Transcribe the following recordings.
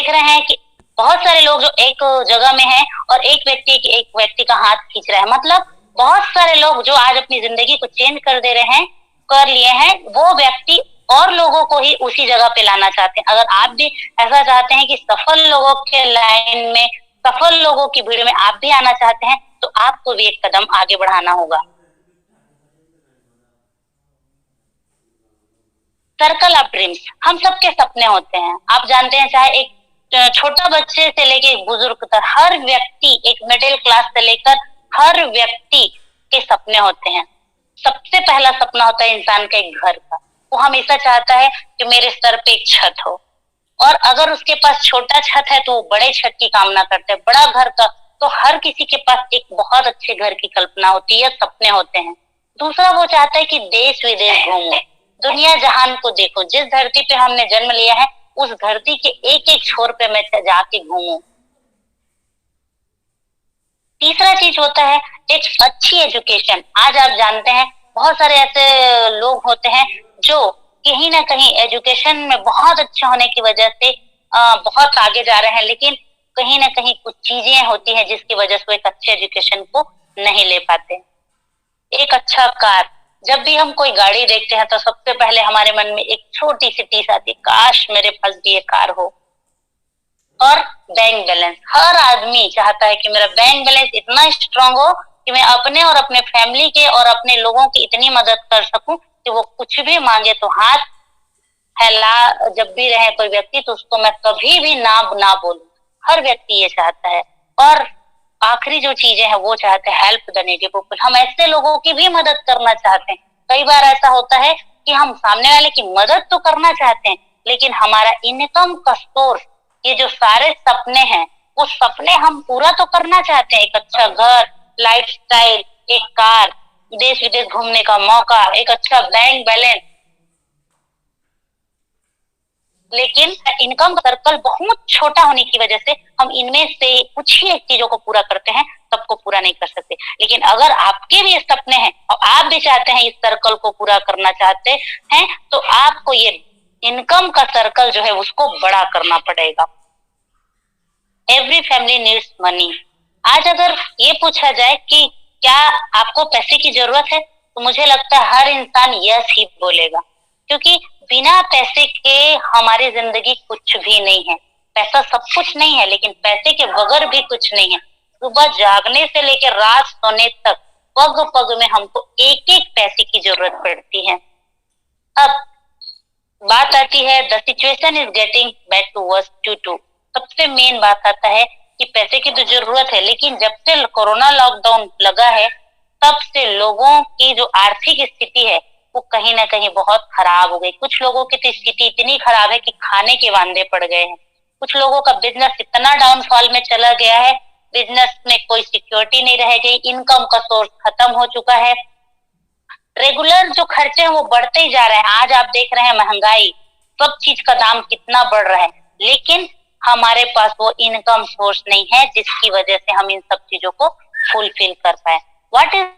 देख रहे हैं कि बहुत सारे लोग जो एक जगह में हैं और एक व्यक्ति का हाथ खींच रहा है, मतलब बहुत सारे लोग जो आज अपनी जिंदगी को चेंज कर दे रहे हैं, कर लिए हैं, वो व्यक्ति और लोगों को ही उसी जगह पे लाना चाहते हैं। अगर आप भी ऐसा चाहते हैं कि सफल लोगों के लाइन में, सफल लोगों की भीड़ में आप भी आना चाहते हैं, तो आपको भी एक कदम आगे बढ़ाना होगा। सर्कल ऑफ ड्रीम्स, हम सबके सपने होते हैं। आप जानते हैं, चाहे एक छोटा बच्चे से लेकर एक बुजुर्ग तक, हर व्यक्ति, एक मिडिल क्लास से लेकर हर व्यक्ति के सपने होते हैं। सबसे पहला सपना होता है इंसान का एक घर का। वो हमेशा चाहता है कि मेरे सर पे एक छत हो, और अगर उसके पास छोटा छत है तो वो बड़े छत की कामना करते हैं, बड़ा घर का। तो हर किसी के पास एक बहुत अच्छे घर की कल्पना होती है, सपने होते हैं। दूसरा, वो चाहता है कि देश विदेश घूमो, दुनिया जहान को देखो। जिस धरती पे हमने जन्म लिया है, उस धरती के एक एक छोर पे मैं जाके घूमूं। तीसरा चीज होता है एक अच्छी एजुकेशन। आज आप जानते हैं बहुत सारे ऐसे लोग होते हैं जो कहीं ना कहीं एजुकेशन में बहुत अच्छे होने की वजह से बहुत आगे जा रहे हैं, लेकिन कहीं ना कहीं कुछ चीजें होती हैं जिसकी वजह से वो एक अच्छे एजुकेशन को नहीं ले पाते। एक अच्छा कार, जब भी हम कोई गाड़ी देखते हैं तो सबसे पहले हमारे मन में एक छोटी सी टीस आती है, काश मेरे पास भी ये कार हो। और बैंक बैलेंस, हर आदमी चाहता है कि मेरा बैंक बैलेंस इतना स्ट्रांग हो कि मैं अपने और अपने फैमिली के और अपने लोगों की इतनी मदद कर सकूं कि वो कुछ भी मांगे तो हाथ फैला जब भी रहे कोई व्यक्ति, तो उसको मैं कभी भी ना बोलूं। हर व्यक्ति ये चाहता है। और आखिरी जो चीजें हैं वो चाहते हैं हेल्प द नीडी पीपल। हम ऐसे लोगों की भी मदद करना चाहते हैं। कई बार ऐसा होता है कि हम सामने वाले की मदद तो करना चाहते हैं, लेकिन हमारा इनकम का सोर्स, ये जो सारे सपने हैं, वो सपने हम पूरा तो करना चाहते हैं। एक अच्छा घर, लाइफस्टाइल, एक कार, देश विदेश घूमने का मौका, एक अच्छा बैंक बैलेंस, लेकिन इनकम सर्कल बहुत छोटा होने की वजह से हम इनमें से कुछ ही एक चीजों को पूरा करते हैं, सबको पूरा नहीं कर सकते। लेकिन अगर आपके भी सपने हैं और आप भी चाहते हैं इस सर्कल को पूरा करना चाहते हैं, तो आपको ये इनकम का सर्कल जो है उसको बड़ा करना पड़ेगा। Every family needs money. आज अगर ये पूछा जाए कि क्या आपको पैसे की जरूरत है, तो मुझे लगता है हर इंसान यस ही बोलेगा, क्योंकि बिना पैसे के हमारी जिंदगी कुछ भी नहीं है। पैसा सब कुछ नहीं है, लेकिन पैसे के बगैर भी कुछ नहीं है। सुबह जागने से लेकर रात सोने तक पग पग में हमको एक एक पैसे की जरूरत पड़ती है। अब बात आती है the situation is getting back to worse due to. सबसे मेन बात आता है कि पैसे की तो जरूरत है, लेकिन जब से कोरोना लॉकडाउन लगा है, तब से लोगों की जो आर्थिक स्थिति है वो कहीं ना कहीं बहुत खराब हो गई। कुछ लोगों की तो स्थिति इतनी खराब है कि खाने के वांदे पड़ गए हैं। कुछ लोगों का बिजनेस इतना डाउनफॉल में चला गया है, बिजनेस में कोई सिक्योरिटी नहीं रह गई, इनकम का सोर्स खत्म हो चुका है। रेगुलर जो खर्चे हैं वो बढ़ते ही जा रहे हैं। आज आप देख रहे हैं महंगाई, सब चीज का दाम कितना बढ़ रहा है, लेकिन हमारे पास वो इनकम सोर्स नहीं है जिसकी वजह से हम इन सब चीजों को फुलफिल कर पाए। What is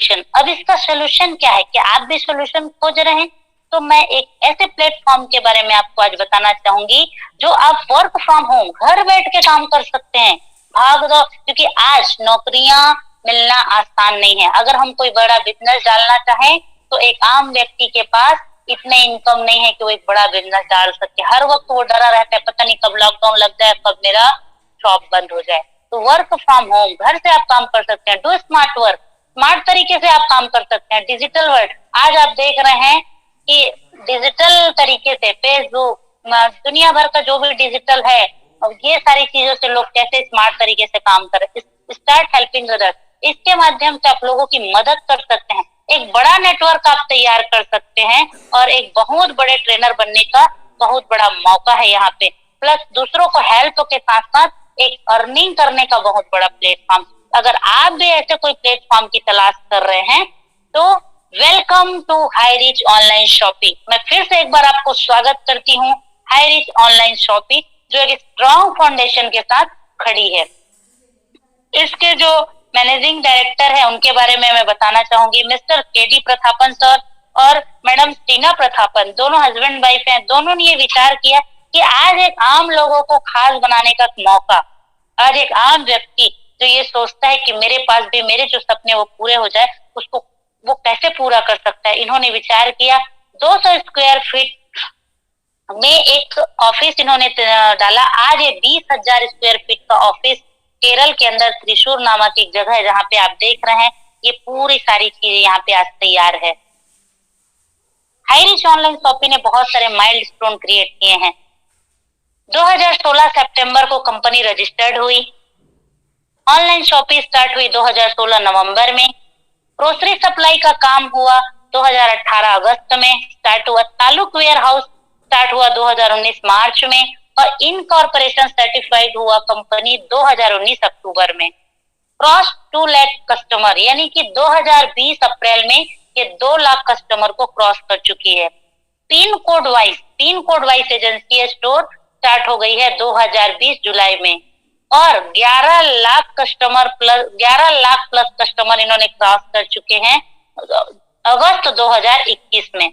solution? अब इसका सोल्यूशन क्या है? क्या आप भी सोल्यूशन खोज रहे हैं? तो मैं एक ऐसे प्लेटफॉर्म के बारे में आपको आज बताना चाहूंगी जो आप वर्क फ्रॉम होम, घर बैठ के काम कर सकते हैं। भाग दो, क्योंकि आज नौकरियां मिलना आसान नहीं है। अगर हम कोई बड़ा बिजनेस डालना चाहें तो एक आम व्यक्ति के पास इतने इनकम नहीं है कि वो एक बड़ा बिजनेस डाल सके। हर वक्त वो डरा रहता है, पता नहीं कब लॉकडाउन लग जाए, कब मेरा शॉप बंद हो जाए। तो वर्क फ्रॉम होम, घर से आप काम कर सकते हैं। डू स्मार्ट वर्क, स्मार्ट तरीके से आप काम कर सकते हैं। डिजिटल वर्ल्ड, आज आप देख रहे हैं कि डिजिटल तरीके से फेसबुक, दुनिया भर का जो भी डिजिटल है, और ये सारी चीजों से लोग कैसे स्मार्ट तरीके से काम करें। स्टार्ट हेल्पिंग अदर्स, इसके माध्यम से आप लोगों की मदद कर सकते हैं। एक बड़ा नेटवर्क आप तैयार कर सकते हैं और एक बहुत बड़े ट्रेनर बनने का बहुत बड़ा मौका है यहाँ पे। प्लस दूसरों को हेल्प के साथ साथ एक अर्निंग करने का बहुत बड़ा प्लेटफॉर्म। अगर आप भी ऐसे कोई प्लेटफॉर्म की तलाश कर रहे हैं तो welcome to high rich online shopping. मैं फिर से एक बार आपको स्वागत करती हूँ हाई रिच ऑनलाइन शॉपिंग, जो एक स्ट्रॉन्ग फाउंडेशन के साथ खड़ी है। इसके जो मैनेजिंग डायरेक्टर है उनके बारे में मैं बताना चाहूंगी, मिस्टर केडी प्रथापन सर और मैडम टीना प्रथापन। दोनों हस्बैंड वाइफ हैं। दोनों ने ये विचार किया कि कि आज एक आम लोगों को खास बनाने का मौका, आज एक आम व्यक्ति जो ये सोचता है कि मेरे पास भी मेरे जो सपने वो पूरे हो जाए, उसको वो कैसे पूरा कर सकता है। इन्होंने विचार किया, 200 स्क्वायर फीट में एक ऑफिस इन्होंने डाला। आज ये 20,000 स्क्वायर फीट का ऑफिस केरल के अंदर त्रिशूर नामक एक जगह है, जहाँ पे आप देख रहे हैं ये पूरी सारी चीजें यहाँ पे आज तैयार है। हाईरिच ऑनलाइन शॉपिंग ने बहुत सारे माइलस्टोन क्रिएट किए हैं। 2016 सितंबर को कंपनी रजिस्टर्ड हुई। ऑनलाइन शॉपिंग स्टार्ट हुई 2016 नवंबर में। ग्रोसरी सप्लाई का काम हुआ 2018 अगस्त में स्टार्ट हुआ। तालुक वेयर हाउस स्टार्ट हुआ 2019 मार्च में और इनकॉर्पोरेशन सर्टिफाइड हुआ कंपनी 2019 अक्टूबर में। क्रॉस 2 लाख कस्टमर, यानी कि 2020 अप्रैल में ये 2 लाख कस्टमर को क्रॉस कर चुकी है। Pin code wise agency store start हो गई है 2020 जुलाई में और 11 लाख प्लस कस्टमर इन्होंने क्रॉस कर चुके हैं अगस्त 2021 में।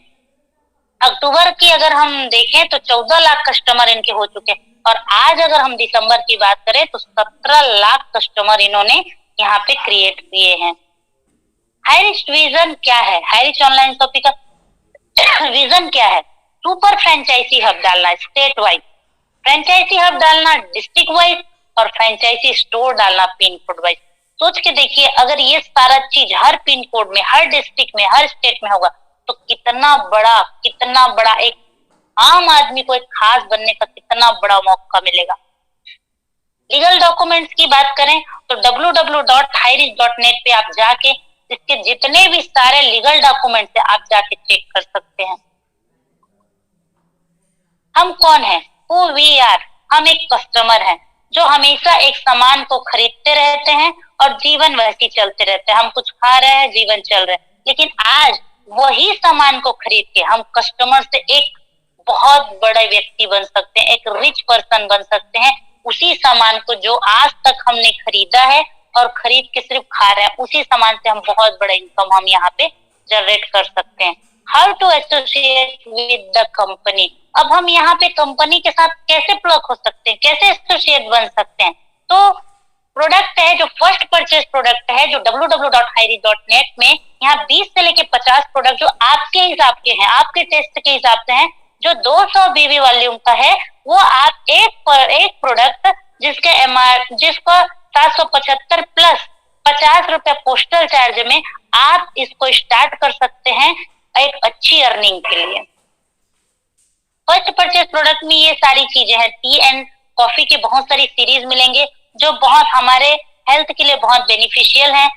अक्टूबर की अगर हम देखें तो 14 लाख कस्टमर इनके हो चुके हैं और आज अगर हम दिसंबर की बात करें तो 17 लाख कस्टमर इन्होंने यहाँ पे क्रिएट किए हैं। हाईरिच विजन क्या है? हाईरिच ऑनलाइन शॉपिंग का विजन क्या है? सुपर फ्रेंचाइजी हब डालना, स्टेट वाइज फ्रेंचाइजी हब डालना, डिस्ट्रिक्ट वाइज और फ्रेंचाइजी स्टोर डालना पिन कोड वाइज। सोच के देखिए, अगर ये सारा चीज हर पिन कोड में, हर डिस्ट्रिक्ट में, हर स्टेट में होगा तो कितना बड़ा एक आम आदमी को एक खास बनने का कितना बड़ा मौका मिलेगा। लीगल डॉक्यूमेंट्स की बात करें तो www.hirich.net पे आप जाके इसके जितने भी सारे लीगल डॉक्यूमेंट्स है आप जाके चेक कर सकते हैं। हम कौन है? Who we are? हम एक कस्टमर हैं जो हमेशा एक सामान को खरीदते रहते हैं और जीवन वैसे चलते रहते हैं। हम कुछ खा रहे हैं, जीवन चल रहा है, लेकिन आज वही सामान को खरीद के हम कस्टमर से एक बहुत बड़े व्यक्ति बन सकते हैं, एक रिच पर्सन बन सकते हैं। उसी सामान को जो आज तक हमने खरीदा है और खरीद के सिर्फ खा रहे हैं, उसी सामान से हम बहुत बड़ा इनकम हम यहाँ पे जनरेट कर सकते हैं। How to associate with the company. अब हम यहाँ पे कंपनी के साथ कैसे प्लग हो सकते हैं, कैसे एसोसिएट बन सकते हैं? तो प्रोडक्ट है जो फर्स्ट परचेज प्रोडक्ट है जो www.hirich.net में यहाँ 20 से लेके 50 प्रोडक्ट जो आपके हिसाब के हैं, आपके टेस्ट के हिसाब से हैं, जो 200 बीबी वॉल्यूम का है, वो आप एक प्रोडक्ट जिसको 775 प्लस 50 रुपए पोस्टल चार्ज में आप इसको स्टार्ट कर सकते हैं एक अच्छी अर्निंग के लिए। फर्स्ट परचेज प्रोडक्ट में ये सारी चीजें हैं। टी एंड कॉफी की बहुत सारी सीरीज मिलेंगे जो बहुत हमारे हेल्थ के लिए बहुत बेनिफिशियल हैं।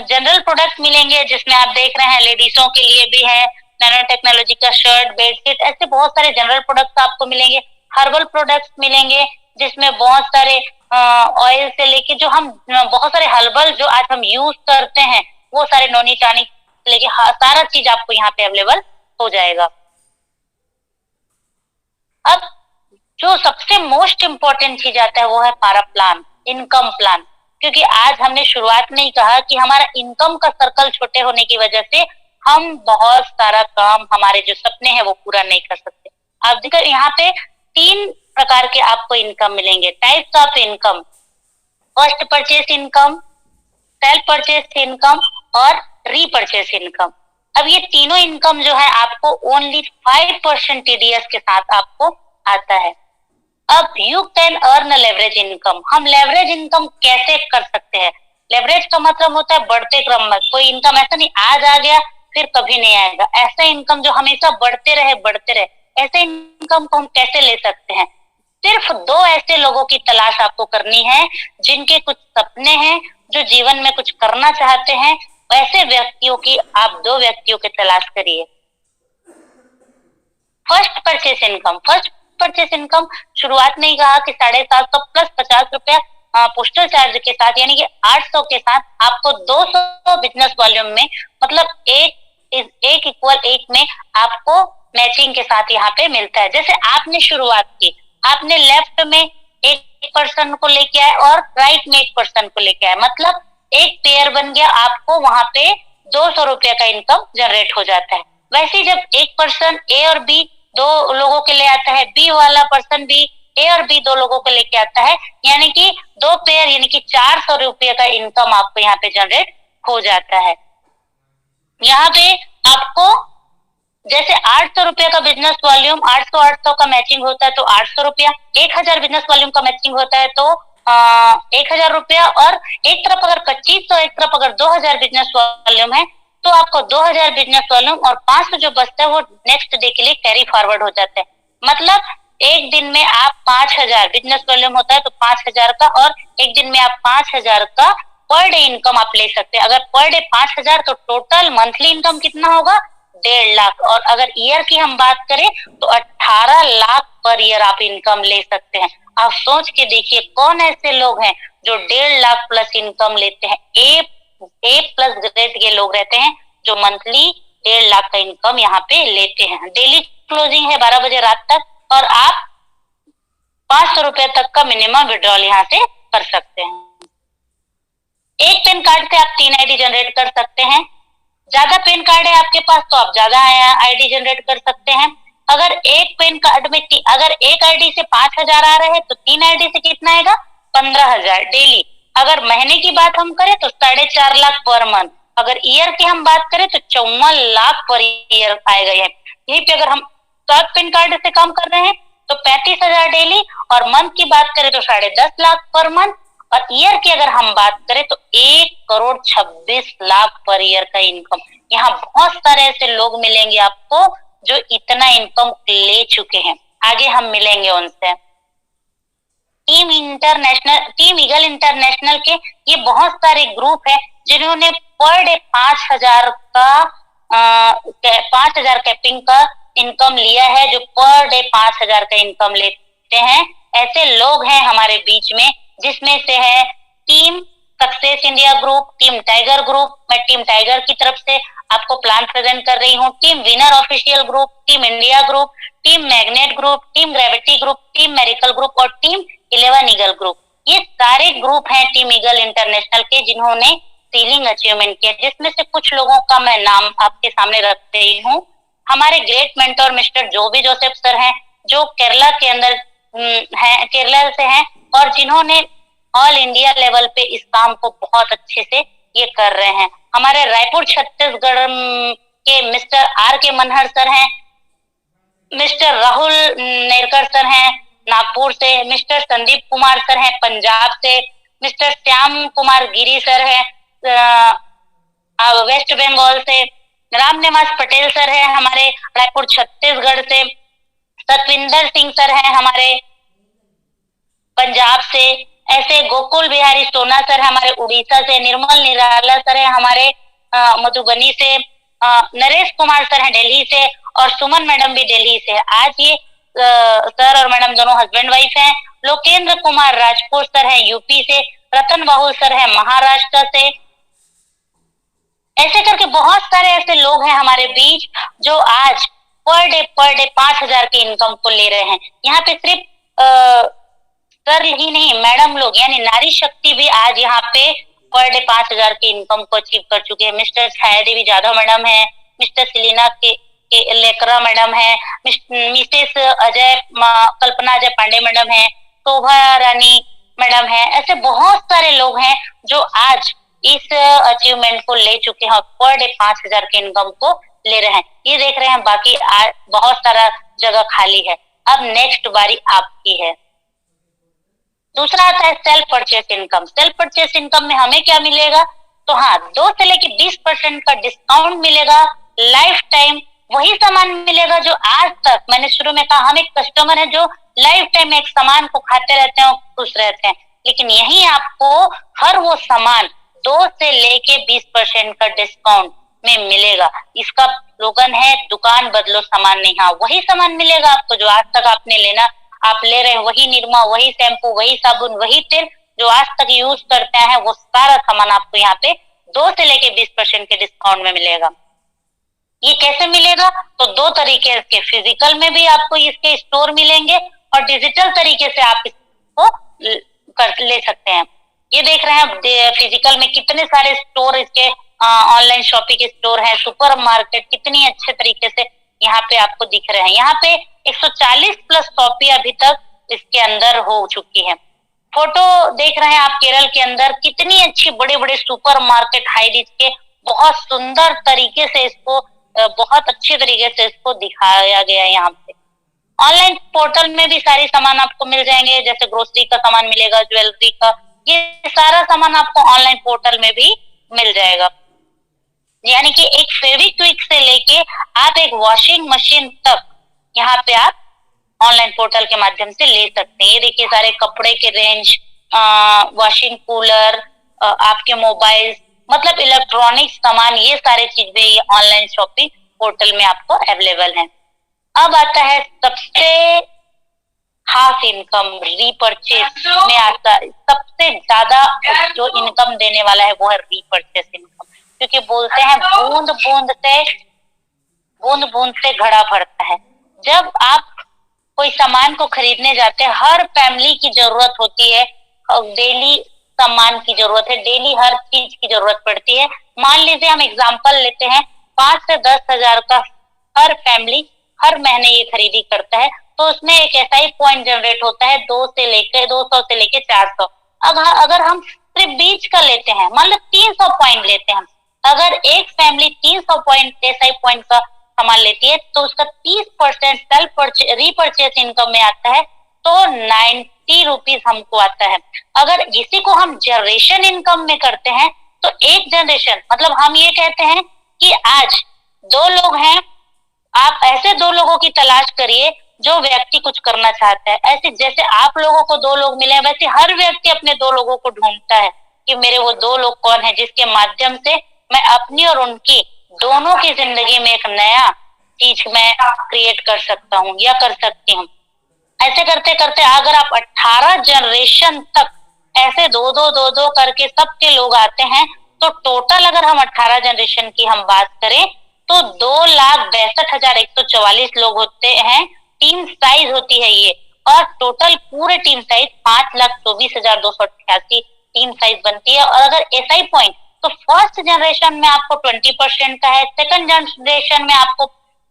जनरल प्रोडक्ट मिलेंगे जिसमें आप देख रहे हैं लेडीजों के लिए भी है, नैनो टेक्नोलॉजी का शर्ट, बेडशीट, ऐसे बहुत सारे जनरल प्रोडक्ट्स आपको मिलेंगे। हर्बल प्रोडक्ट्स मिलेंगे जिसमें बहुत सारे ऑयल से लेके जो हम बहुत सारे हर्बल जो आज हम यूज करते हैं वो सारे नोनी टानिक लेके सारा चीज आपको यहाँ पे अवेलेबल हो जाएगा। अब जो सबसे मोस्ट इम्पोर्टेंट चीज आता है वो है हमारा प्लान, इनकम प्लान। क्योंकि आज हमने शुरुआत में ही कहा कि हमारा इनकम का सर्कल छोटे होने की वजह से हम बहुत सारा काम, हमारे जो सपने हैं वो पूरा नहीं कर सकते। आप देखिए यहाँ पे 3 प्रकार के आपको इनकम मिलेंगे, types of income. First purchase income, self purchase income और रीपरचेस इनकम। अब ये तीनों इनकम जो है आपको ओनली 5% टीडीएस के साथ आपको आता है। अब you can earn leverage income. हम लेवरेज इनकम कैसे कर सकते हैं? लेवरेज का मतलब होता है बढ़ते क्रम में। कोई इनकम ऐसा नहीं आज आ गया फिर कभी नहीं आएगा, ऐसा इनकम जो हमेशा बढ़ते रहे। ऐसे इनकम को हम कैसे ले सकते हैं? सिर्फ 2 ऐसे लोगों की तलाश आपको करनी है जिनके कुछ सपने हैं, जो जीवन में कुछ करना चाहते हैं। ऐसे व्यक्तियों की आप 2 व्यक्तियों की तलाश करिए। फर्स्ट परचेस इनकम शुरुआत में ही कहा कि 750 प्लस 50 रुपया पोस्टल चार्ज के साथ, यानी कि 800 के साथ आपको 200 बिजनेस वॉल्यूम में, मतलब एक इक्वल 1 में आपको मैचिंग के साथ यहाँ पे मिलता है। जैसे आपने शुरुआत की, आपने लेफ्ट में एक पर्सन को लेके आए और राइट में एक पर्सन को लेके आए, मतलब एक पेयर बन गया, आपको वहां पे 200 रुपया का इनकम जनरेट हो जाता है। वैसे जब एक पर्सन ए और बी दो लोगों के लिए आता है, बी वाला पर्सन भी ए और बी दो लोगों को लेके आता है, यानी कि दो पेयर यानी कि 400 रुपये का इनकम आपको यहाँ पे जनरेट हो जाता है। यहाँ पे आपको जैसे 800 रुपये का बिजनेस वॉल्यूम 800 का मैचिंग होता है तो 800 रुपया, 1000 बिजनेस वॉल्यूम का मैचिंग होता है तो 1000 रुपया, और एक तरफ अगर 2500 एक तरफ अगर 2000 बिजनेस वॉल्यूम है तो आपको 2000 बिजनेस वॉल्यूम और 500 जो बचता है वो नेक्स्ट डे के लिए कैरी फॉरवर्ड हो जाता है। मतलब एक दिन में आप 5000 बिजनेस वॉल्यूम होता है तो 5000 का, और एक दिन में आप 5000 का पर डे इनकम आप ले सकते हैं। अगर पर डे 5000 तो टोटल मंथली इनकम कितना होगा, 1.5 लाख। और अगर ईयर की हम बात करें तो 18 लाख पर ईयर आप इनकम ले सकते हैं। आप सोच के देखिए कौन ऐसे लोग हैं जो 1.5 लाख प्लस इनकम लेते हैं। ए प्लस ग्रेड के लोग रहते हैं जो मंथली 1.5 लाख का इनकम यहाँ पे लेते हैं। डेली क्लोजिंग है 12 बजे रात तक, और आप 500 रुपए तक का मिनिमम विड्रॉल यहाँ से कर सकते हैं। एक पेन कार्ड से आप 3 आईडी जनरेट कर सकते हैं। ज्यादा पेन कार्ड है आपके पास तो आप ज्यादा आईडी जनरेट कर सकते हैं। अगर एक पेन कार्ड में अगर एक आईडी से 5000 आ रहे हैं तो 3 आईडी से कितना आएगा, 15,000 डेली। अगर महीने की बात हम करें तो 4.5 लाख पर मंथ। अगर ईयर की हम बात करें तो 54 लाख पर ईयर आएगा। यहीं पे अगर हम 7 पेन कार्ड से काम कर रहे हैं तो 35,000 डेली, और मंथ की बात करें तो 10.5 लाख पर मंथ, और ईयर की अगर हम बात करें तो 1,26,00,000 पर ईयर का इनकम। यहाँ बहुत सारे ऐसे लोग मिलेंगे आपको जो इतना इनकम ले चुके हैं। आगे हम मिलेंगे उनसे। टीम ईगल इंटरनेशनल के ये बहुत सारे ग्रुप है जिन्होंने पर डे 5,000 कैपिंग का इनकम लिया है, जो पर डे 5,000 का इनकम लेते हैं। ऐसे लोग हैं हमारे बीच में, जिसमें से है team success India group, team tiger group. मैं टीम टाइगर की तरफ से आपको प्लान प्रेजेंट कर रही हूँ। Team winner official group, team India group, team magnet group, team gravity group, team miracle group और टीम 11 ईगल ग्रुप। ये सारे ग्रुप हैं टीम ईगल इंटरनेशनल के जिन्होंने सीलिंग अचीवमेंट किया, जिसमें से कुछ लोगों का मैं नाम आपके सामने रख रही हूँ। हमारे great mentor Mr Jobi Joseph sir हैं, जो केरला के अंदर हैं, केरला से हैं, और जिन्होंने ऑल इंडिया लेवल पे इस काम को बहुत अच्छे से ये कर रहे हैं। हमारे रायपुर छत्तीसगढ़ के मिस्टर आर के मनहर सर हैं, मिस्टर राहुल नेरकर सर हैं नागपुर से, मिस्टर संदीप कुमार सर हैं पंजाब से, मिस्टर श्याम कुमार गिरी सर हैं वेस्ट बंगाल से, राम निवास पटेल सर हैं हमारे रायपुर छत्तीसगढ़ से, सतविंदर सिंह सर हैं हमारे पंजाब से, ऐसे गोकुल बिहारी सोना सर हमारे उड़ीसा से, निर्मल निराला सर है हमारे मधुबनी से, नरेश कुमार सर हैं दिल्ली से, और सुमन मैडम भी दिल्ली से। आज ये सर और मैडम दोनों हस्बैंड वाइफ हैं। लोकेंद्र कुमार राजपूत सर हैं यूपी से, रतन बाहुल सर हैं महाराष्ट्र से। ऐसे करके बहुत सारे ऐसे लोग हैं हमारे बीच जो आज पर डे 5,000 की इनकम को ले रहे हैं। यहाँ पे सिर्फ सर ही नहीं, मैडम लोग यानी नारी शक्ति भी आज यहाँ पे पर डे 5,000 की इनकम को अचीव कर चुके हैं। मिस्टर छाया देवी जाधव मैडम है, मिस्टर सिलीना के लेकरा मैडम है, मिसेस कल्पना अजय पांडे मैडम है, शोभा रानी मैडम है। ऐसे बहुत सारे लोग हैं जो आज इस अचीवमेंट को ले चुके हैं, पर डे 5,000 के इनकम को ले रहे हैं। ये देख रहे हैं बाकी बहुत सारा जगह खाली है। अब नेक्स्ट बारी आपकी है। दूसरा आता है self purchase income. Self purchase income में हमें क्या मिलेगा, तो हाँ 2 से लेके 20% का डिस्काउंट मिलेगा। लाइफ टाइम वही सामान मिलेगा जो आज तक मैंने शुरू में कहा, हम एक कस्टमर है जो लाइफ टाइम एक सामान को खाते रहते हैं और खुश रहते हैं, लेकिन यही आपको हर वो सामान 2 से लेके 20% का डिस्काउंट में मिलेगा। इसका स्लोगन है दुकान बदलो सामान नहीं। हाँ वही सामान मिलेगा आपको जो आज तक आपने लेना आप ले रहे हैं, वही निरमा, वही शैम्पू, वही साबुन, वही तेल जो आज तक यूज करते हैं, वो सारा सामान आपको यहाँ पे 2 से लेके 20% के डिस्काउंट में मिलेगा। ये कैसे मिलेगा, तो 2 तरीके के, फिजिकल में भी आपको इसके स्टोर मिलेंगे और डिजिटल तरीके से आप इसको ले सकते हैं। ये देख रहे हैं फिजिकल में कितने सारे स्टोर इसके ऑनलाइन शॉपिंग के स्टोर है, सुपर मार्केट कितनी अच्छे तरीके से यहाँ पे आपको दिख रहे हैं। यहाँ पे 140 प्लस कॉपी अभी तक इसके अंदर हो चुकी है। फोटो देख रहे हैं आप केरल के अंदर कितनी अच्छी बड़े बड़े सुपर मार्केट हाई रिच के बहुत सुंदर तरीके से इसको बहुत अच्छे तरीके से इसको दिखाया गया है। यहाँ पे ऑनलाइन पोर्टल में भी सारी सामान आपको मिल जाएंगे, जैसे ग्रोसरी का सामान मिलेगा, ज्वेलरी का, ये सारा सामान आपको ऑनलाइन पोर्टल में भी मिल जाएगा। यानी कि एक फेविक्विक से लेके आप एक वॉशिंग मशीन तक यहाँ पे आप ऑनलाइन पोर्टल के माध्यम से ले सकते हैं। ये देखिए सारे कपड़े के रेंज, वॉशिंग कूलर, आपके मोबाइल, मतलब इलेक्ट्रॉनिक सामान, ये सारे चीजें ये ऑनलाइन शॉपिंग पोर्टल में आपको अवेलेबल है। अब आता है सबसे हाफ इनकम रीपरचेस में आता है। सबसे ज्यादा जो इनकम देने वाला है वो है रीपरचेस इनकम, क्योंकि बोलते हैं बूंद बूंद से घड़ा भरता है। जब आप कोई सामान को खरीदने जाते हैं, हर फैमिली की जरूरत होती है, डेली सामान की जरूरत है, डेली हर चीज की जरूरत पड़ती है। मान लीजिए हम एग्जांपल लेते हैं, 5 से 10 हजार का हर फैमिली हर महीने ये खरीदी करता है, तो उसमें एक SI पॉइंट जनरेट होता है 200 से लेके 400। अगर हम सिर्फ बीच का लेते हैं, मान लो 300 पॉइंट लेते हैं, अगर एक फैमिली 300 पॉइंट SI पॉइंट का सामान लेती है तो उसका 30% सेल्फ रीपरचेस इनकम में आता है, तो 90 रुपीज हमको आता है। अगर इसी को हम जनरेशन इनकम में करते हैं तो एक जनरेशन, मतलब हम ये कहते हैं कि आज 2 लोग हैं, आप ऐसे 2 लोगों की तलाश करिए जो व्यक्ति कुछ करना चाहता है। ऐसे जैसे आप लोगों को 2 लोग मिले, वैसे हर व्यक्ति अपने 2 लोगों को ढूंढता है कि मेरे वो 2 लोग कौन है, जिसके माध्यम से मैं अपनी और उनकी दोनों की जिंदगी में एक नया चीज मैं क्रिएट कर सकता हूँ या कर सकती हूँ। ऐसे करते करते अगर आप 18 जनरेशन तक ऐसे दो करके सबके लोग आते हैं, तो टोटल अगर हम 18 जनरेशन की हम बात करें तो 2,62,144 लोग होते हैं। टीम साइज होती है ये, और टोटल पूरे टीम साइज 5,24,288 टीम साइज बनती है। और अगर SI पॉइंट, तो फर्स्ट जनरेशन में आपको 20% का है, सेकंड जनरेशन में आपको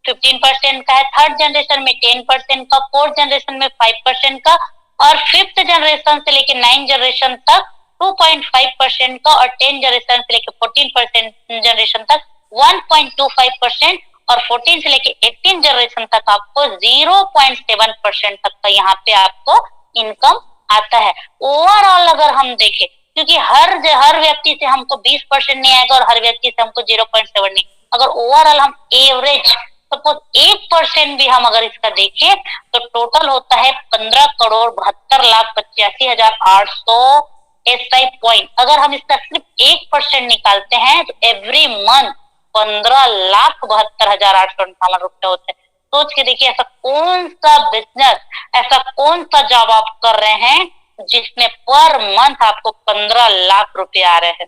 15% का है, थर्ड जनरेशन में 10% का, फोर्थ जनरेशन में 5% का, और फिफ्थ जनरेशन से लेके 9 जनरेशन तक 2.5% का, और 10 जनरेशन से लेके 14% जनरेशन तक 1.25%, और 14 से लेके 18 जनरेशन तक आपको 0.7% तक का यहाँ पे आपको इनकम आता है। ओवरऑल अगर हम देखें, क्योंकि हर व्यक्ति से हमको 20% नहीं आएगा और हर व्यक्ति से हमको 0.7 नहीं, अगर ओवरऑल हम एवरेज सपोज 1% भी हम अगर इसका देखें तो टोटल होता है 15,72,85,800 SI पॉइंट। अगर हम इसका सिर्फ 1% निकालते हैं तो एवरी मंथ 15,72,858 रुपए होते हैं। सोच के देखिए, ऐसा कौन सा बिजनेस, ऐसा कौन सा जॉब आप कर रहे हैं जिसमें पर मंथ आपको 15 लाख रुपए आ रहे हैं?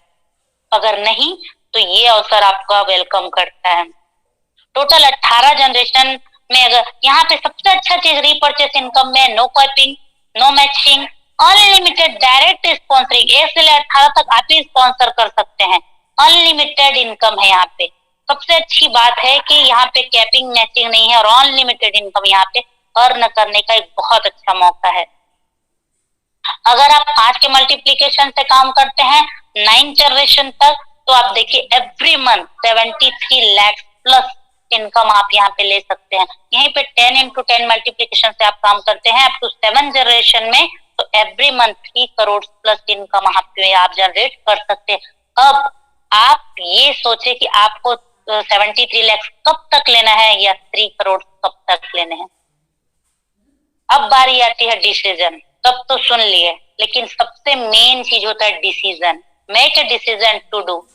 अगर नहीं तो ये अवसर आपका वेलकम करता है। टोटल 18 जनरेशन में अगर यहाँ पे सबसे अच्छा चीज रीपरचेस इनकम में no capping, no matching, unlimited direct sponsoring, 1 से 18 तक आप ही स्पॉन्सर कर सकते हैं। अनलिमिटेड इनकम है यहाँ पे। सबसे अच्छी बात है कि यहाँ पे कैपिंग मैचिंग नहीं है, और अनलिमिटेड इनकम यहाँ पे अर्न करने का एक बहुत अच्छा मौका है। अगर आप 5 के मल्टीप्लीकेशन से काम करते हैं 9 जनरेशन तक, तो आप देखिए every month 73 lakh plus income आप यहाँ पे ले सकते हैं। यहीं पे 10 into 10 मल्टीप्लीकेशन से आप काम करते हैं अप टू 7 जनरेशन में, तो every month 3 crore plus income यहाँ पे आप जनरेट कर सकते हैं। अब आप ये सोचे कि आपको 73 लाख कब तक लेना है या 3 करोड़ कब तक लेने हैं। अब बारी आती है डिसीजन। तब तो सुन लिए, लेकिन सबसे मेन चीज होता है decision. Make a decision to do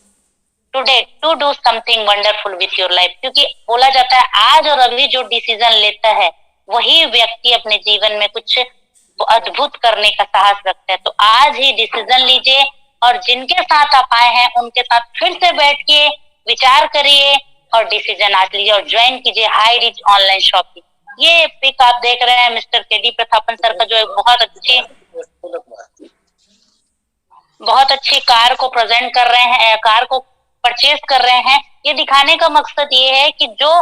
today, to do something wonderful with your life. क्योंकि बोला जाता है आज और अभी जो डिसीजन लेता है वही व्यक्ति अपने जीवन में कुछ अद्भुत करने का साहस रखता है। तो आज ही डिसीजन लीजिए, और जिनके साथ आप आए हैं उनके साथ फिर से बैठ के विचार करिए और डिसीजन आज लीजिए और ज्वाइन कीजिए हाई रिच ऑनलाइन शॉपिंग। ये पिक आप देख रहे हैं मिस्टर केडी प्रतापन सर का, जो एक बहुत अच्छी कार को प्रेजेंट कर रहे हैं, कार को परचेज कर रहे हैं। ये दिखाने का मकसद ये है कि जो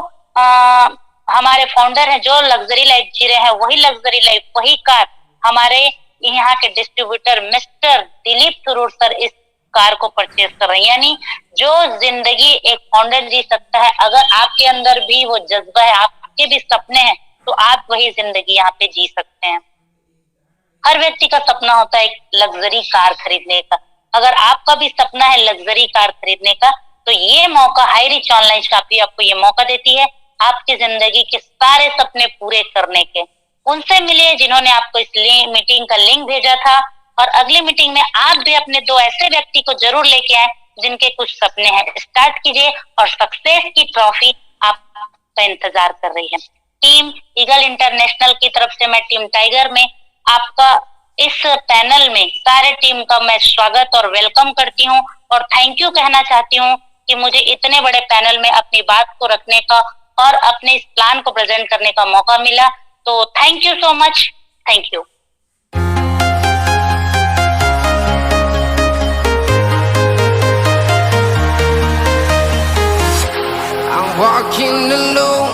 हमारे फाउंडर हैं जो लग्जरी लाइफ जी रहे हैं, वही लग्जरी लाइफ, वही कार हमारे यहाँ के distributor mister Dilip Tharoor sir इस कार को परचेज कर रहे हैं। यानी जो जिंदगी एक फाउंडर जी सकता है, अगर आपके अंदर भी वो जज्बा है, आपके भी सपने हैं, तो आप वही जिंदगी यहाँ पे जी सकते हैं। हर व्यक्ति का सपना होता है एक लग्जरी कार खरीदने का। अगर आपका भी सपना है लग्जरी कार खरीदने का, तो ये मौका हाई रिच ऑनलाइन शॉपिंग आपको ये मौका देती है आपकी जिंदगी के सारे सपने पूरे करने के। उनसे मिलिए जिन्होंने आपको इस मीटिंग का लिंक भेजा था, और अगली मीटिंग में आप भी अपने 2 ऐसे व्यक्ति को जरूर लेके आए जिनके कुछ सपने हैं। स्टार्ट कीजिए और सक्सेस की ट्रॉफी आपका इंतजार कर रही है। टीम ईगल इंटरनेशनल की तरफ से मैं टीम टाइगर में आपका इस पैनल में सारे टीम का मैं स्वागत और वेलकम करती हूँ, और थैंक यू कहना चाहती हूँ कि मुझे इतने बड़े पैनल में अपनी बात को रखने का और अपने इस प्लान को प्रेजेंट करने का मौका मिला। तो thank you so much, thank you. I'm walking alone.